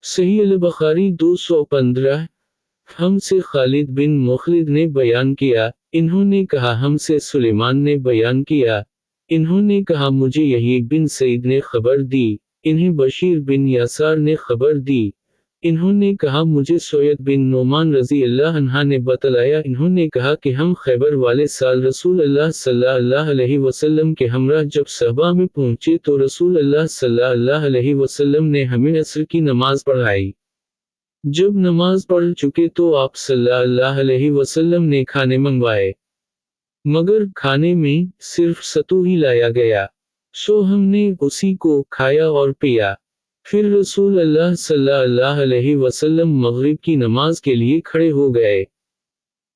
सही अल-बुखारी 215। हमसे खालिद बिन मुखलिद ने बयान किया, इन्होंने कहा हमसे सुलेमान ने बयान किया, इन्होंने कहा मुझे यहीक बिन सईद ने खबर दी, इन्हें बशीर बिन यासार ने खबर दी, इन्होंने कहा मुझे सोयद बिन नोमान रज़ी अल्लाह अन्हा ने बतलाया, इन्होंने कहा कि हम खैबर वाले साल रसूल अल्लाह सल्लल्लाहु अलैहि वसल्लम के हमरा जब सहबा में पहुँचे तो रसूल अल्लाह सल्लल्लाहु अलैहि वसल्लम ने हमें असर की नमाज पढ़ाई। जब नमाज पढ़ चुके तो आप सल्लल्लाहु अलैहि वसल्लम ने खाने मंगवाए, मगर खाने में सिर्फ सत्तू ही लाया गया। सो हमने उसी को खाया और पिया। फिर रसूल अल्लाह सल्लल्लाहु अलैहि वसल्लम मगरिब की नमाज के लिए खड़े हो गए।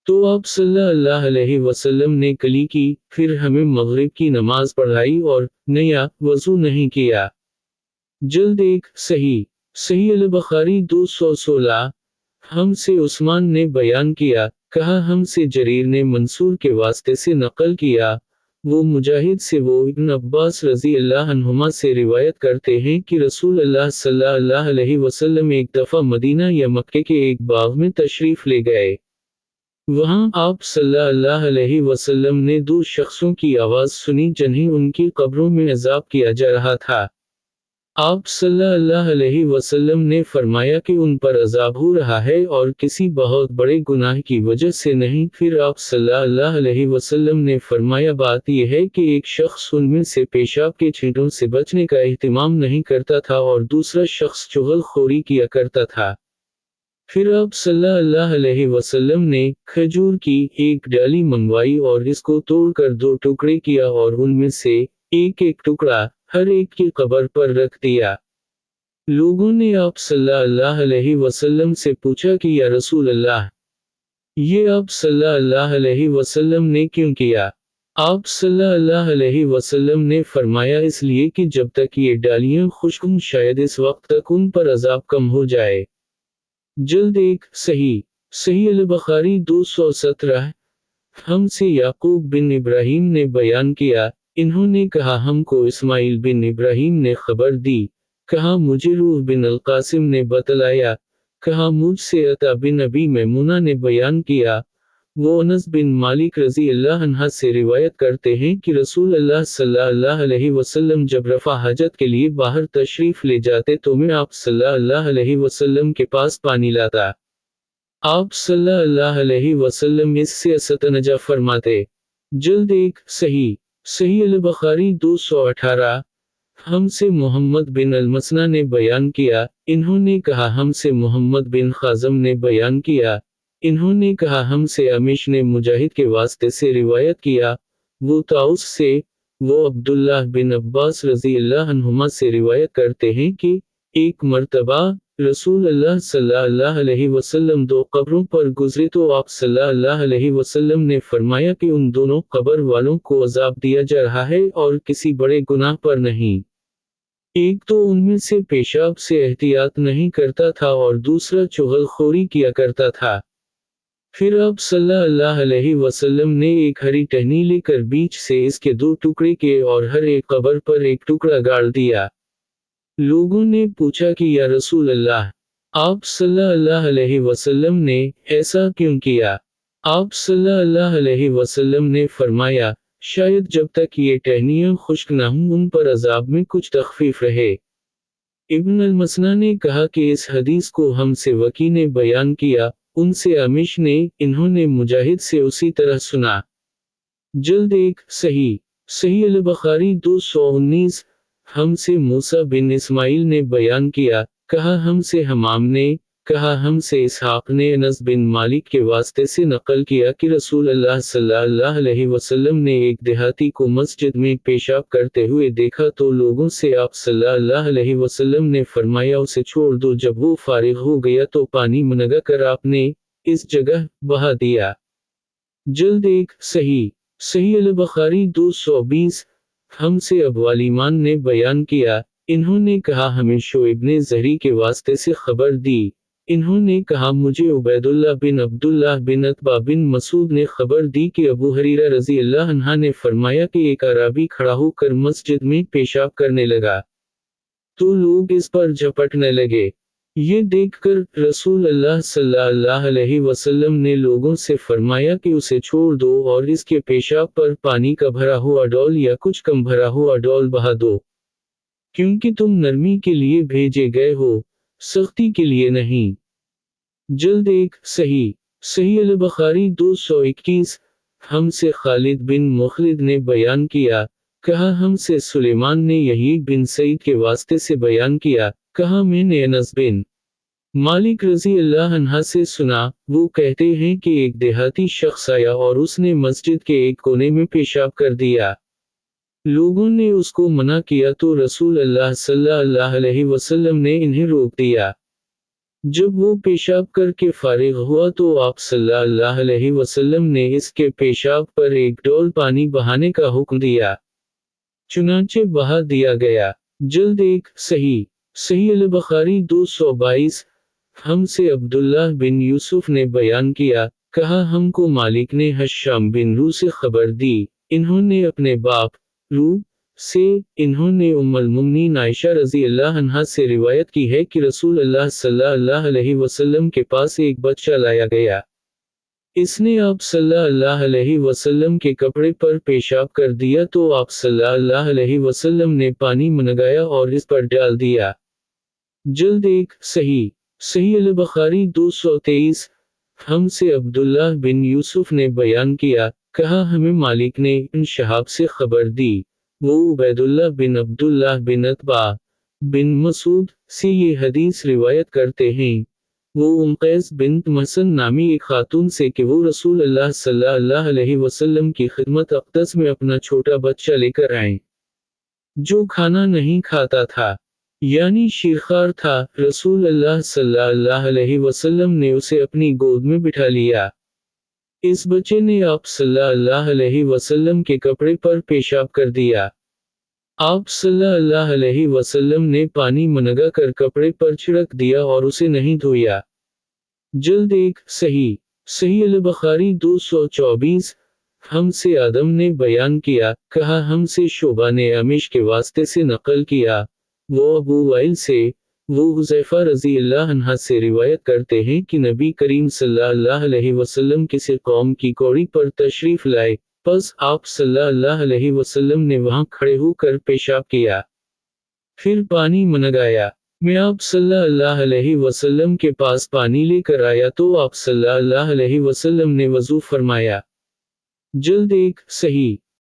तो आप सल्लल्लाहु अलैहि वसल्लम ने कली की, फिर हमें मगरिब की नमाज पढ़ाई और नया वज़ू नहीं किया। जल्द एक सही अल-बुखारी 216। हमसे उस्मान ने बयान किया, कहा हमसे जरीर ने मंसूर के वास्ते से नकल किया, वो मुजाहिद से वो इब्न अब्बास रज़ी अल्लाह अन्हुमा से रिवायत करते हैं कि रसूल अल्लाह सल्लल्लाहु अलैहि वसल्लम एक दफ़ा मदीना या मक्के के एक बाग में तशरीफ़ ले गए। वहाँ आप सल्लल्लाहु अलैहि वसल्लम ने दो शख्सों की आवाज़ सुनी जिन्हें उनकी कब्रों में अज़ाब किया जा रहा था। आप सल्लल्लाहु अलैहि वसल्लम ने फरमाया कि उन पर अज़ाब हो रहा है और किसी बहुत बड़े गुनाह की वजह से नहीं। फिर आप सल्लल्लाहु अलैहि वसल्लम ने फरमाया बात यह है कि एक शख्स उनमें से पेशाब के छींटों से बचने का एहतिमाम नहीं करता था और दूसरा शख्स चुगलखोरी किया करता था। फिर आप सल्लल्लाहु अलैहि वसल्लम ने खजूर की एक डाली मंगवाई और इसको तोड़कर दो टुकड़े किया और उनमें से एक एक टुकड़ा हर एक की कब्र पर रख दिया। लोगों ने आप सल्लल्लाहु अलैहि वसल्लम से पूछा कि या रसूल अल्लाह, ये आप सल्लल्लाहु अलैहि वसल्लम ने क्यों किया? आप सल्लल्लाहु अलैहि वसल्लम ने फरमाया इसलिए कि जब तक ये डालियां खुश्क हों शायद इस वक्त तक उन पर अज़ाब कम हो जाए। जल्द एक सही अल-बुखारी 217। हमसे याकूब बिन इब्राहीम ने बयान किया, इन्होंने कहा हमको इस्माइल बिन इब्राहीम ने खबर दी, कहा मुझे रूह बिन अल-कासिम ने बतलाया, कहा मुझसे अता बिन अबी मैमुना ने बयान किया, वो अनस बिन मालिक रज़ी अल्लाह अन्हा से रिवायत करते हैं कि रसूल अल्लाह सल्लल्लाहु अलैहि वसल्लम जब रफ़ा हजत के लिए बाहर तशरीफ़ ले जाते तो मैं आप सल्लल्लाहु अलैहि वसल्लम के पास पानी लाता। आप सल्लल्लाहु अलैहि वसल्लम इससे इस्तंजा फरमाते। जल्द एक सही अल-बुखारी 218। हमसे मोहम्मद बिन अल-मसना ने बयान किया, इन्होंने कहा हमसे मोहम्मद बिन खाज़म ने बयान किया, इन्होंने कहा हमसे अमीश ने मुजाहिद के वास्ते से रिवायत किया, वो ताउस से, वो अब्दुल्लाह बिन अब्बास रज़ी अल्लाह अन्हुमा से रिवायत करते हैं कि एक मर्तबा रसूल अल्लाह सल्लल्लाहु अलैहि वसल्लम दो कब्रों पर गुजरे तो आप सल्लल्लाहु अलैहि वसल्लम ने फरमाया कि उन दोनों कब्र वालों को अजाब दिया जा रहा है और किसी बड़े गुनाह पर नहीं। एक तो उनमें से पेशाब से एहतियात नहीं करता था और दूसरा चुगलखोरी किया करता था। फिर आप सल्लल्लाहु अलैहि वसल्लम ने एक हरी टहनी लेकर बीच से इसके दो टुकड़े किए और हर एक कब्र पर एक टुकड़ा गाड़ दिया। लोगों ने पूछा कि या रसूल अल्लाह, आप सल्लल्लाहु अलैहि वसल्लम ने ऐसा क्यों किया? आप सल्लल्लाहु अलैहि वसल्लम ने फरमाया, शायद जब तक ये टहनियाँ खुश्क न हों उन पर अजाब में कुछ तखफीफ रहे। इब्न अल-मसना ने कहा कि इस हदीस को हमसे वकी ने बयान किया, उनसे अमीश ने, इन्होंने मुजाहिद से उसी तरह सुना। जल्द एक सही अल-बुखारी 219। हमसे मूसा बिन इस्माइल ने बयान किया, कहा हमसे हमाम ने, कहा हमसे इसहाक ने अनस बिन मालिक के वास्ते से नकल किया कि रसूल अल्लाह सल्लल्लाहु अलैहि वसल्लम ने एक देहाती को मस्जिद में पेशाब करते हुए देखा तो लोगों से आप सल्लल्लाहु अलैहि वसल्लम ने फरमाया उसे छोड़ दो। जब वो फारिग हो गया तो पानी मंगा कर आपने इस जगह बहा दिया। जल्द एक सही अल-बुखारी 220। हमसे अबवालीमान ने बयान किया, इन्होंने कहा हमें शोएब ने ज़हरी के वास्ते से खबर दी, इन्होंने कहा मुझे उबैदुल्लाह बिन अब्दुल्लाह बिन अतबा बिन मसूद ने खबर दी कि अबू हरीरा रज़ी अल्लाह अन्हा ने फरमाया कि एक अराबी खड़ा होकर मस्जिद में पेशाब करने लगा। तो लोग इस पर झपटने लगे। ये देखकर रसूल अल्लाह सल्लल्लाहु अलैहि वसल्लम ने लोगों से फरमाया कि उसे छोड़ दो और इसके पेशाब पर पानी का भरा हुआ डोल या कुछ कम भरा हुआ डोल बहा दो, क्योंकि तुम नरमी के लिए भेजे गए हो, सख्ती के लिए नहीं। जल्द एक सही सही अल-बुखारी 221। हमसे खालिद बिन मुखलिद ने बयान किया, कहा हमसे सुलेमान ने यही बिन सईद के वास्ते से बयान किया, कहा मैंने अनस बिन मालिक रज़ी अल्लाह अन्हा से सुना, वो कहते हैं कि एक देहाती शख्स आया और उसने मस्जिद के एक कोने में पेशाब कर दिया। लोगों ने उसको मना किया तो रसूल अल्लाह सल्लल्लाहु अलैहि वसल्लम ने इन्हें रोक दिया। जब वो पेशाब करके फारिग हुआ तो आप सल्लल्लाहु अलैहि वसल्लम ने इसके पेशाब पर एक डोल पानी बहाने का हुक्म दिया। चुनांचे बहा दिया गया। जल्द एक सही सही अल-बुखारी 222। हमसे अब्दुल्लाह बिन यूसुफ ने बयान किया, कहा हमको मालिक ने हश्शाम बिन रू से खबर दी, इन्होंने अपने बाप रू से, इन्होंने उम्मुल मुमिनीन आयशा रज़ी अल्लाह अन्हा से रिवायत की है कि रसूल अल्लाह सल्लल्लाहु अलैहि वसल्लम के पास एक बच्चा लाया गया। इसने आप सल्लल्लाहु अलैहि वसल्लम के कपड़े पर पेशाब कर दिया तो आप सल्लल्लाहु अलैहि वसल्लम ने पानी मनगाया और इस पर डाल दिया। जल्द एक सही सही अल-बुखारी 223। हमसे अब्दुल्लाह बिन यूसुफ ने बयान किया, कहा हमें मालिक ने इब्न शहाब से खबर दी, वो उबैदुल्लाह बिन अब्दुल्लाह बिन अतबा बिन मसूद से ये हदीस रिवायत करते हैं, वो उम्मक़ैस बिन्त महसन नामी एक खातून से कि वो रसूल अल्लाह सल्लल्लाहु अलैहि वसल्लम की खिदमत अक़दस में अपना छोटा बच्चा लेकर आए, जो खाना नहीं खाता था, यानी शीरखार था। रसूल अल्लाह सल्लल्लाहु अलैहि वसल्लम ने उसे अपनी गोद में बिठा लिया। इस बच्चे ने आप सल्लल्लाहु अलैहि वसल्लम के कपड़े पर पेशाब कर दिया। आप सल्लल्लाहु अलैहि वसल्लम ने पानी मनगा कर कपड़े पर छिड़क दिया और उसे नहीं धोया। जल्द एक सही सही अल-बुखारी 224। हमसे आदम ने बयान किया, कहा हमसे शोबा ने अमीश के वास्ते से नकल किया, वो अबू वाइल से, वो हुज़ैफा रज़ी अल्लाह अन्हा से रिवायत करते हैं कि नबी करीम सल्लल्लाहु अलैहि वसल्लम किसी कौम की कौड़ी पर तशरीफ लाए, बस आप सल्लल्लाहु अलैहि वसल्लम ने वहां खड़े होकर पेशाब किया, फिर पानी मनगाया। मैं आप सल्लल्लाहु अलैहि वसल्लम के पास पानी लेकर आया तो आप सल्लल्लाहु अलैहि वसल्लम ने वज़ू फरमाया। जल्द एक सही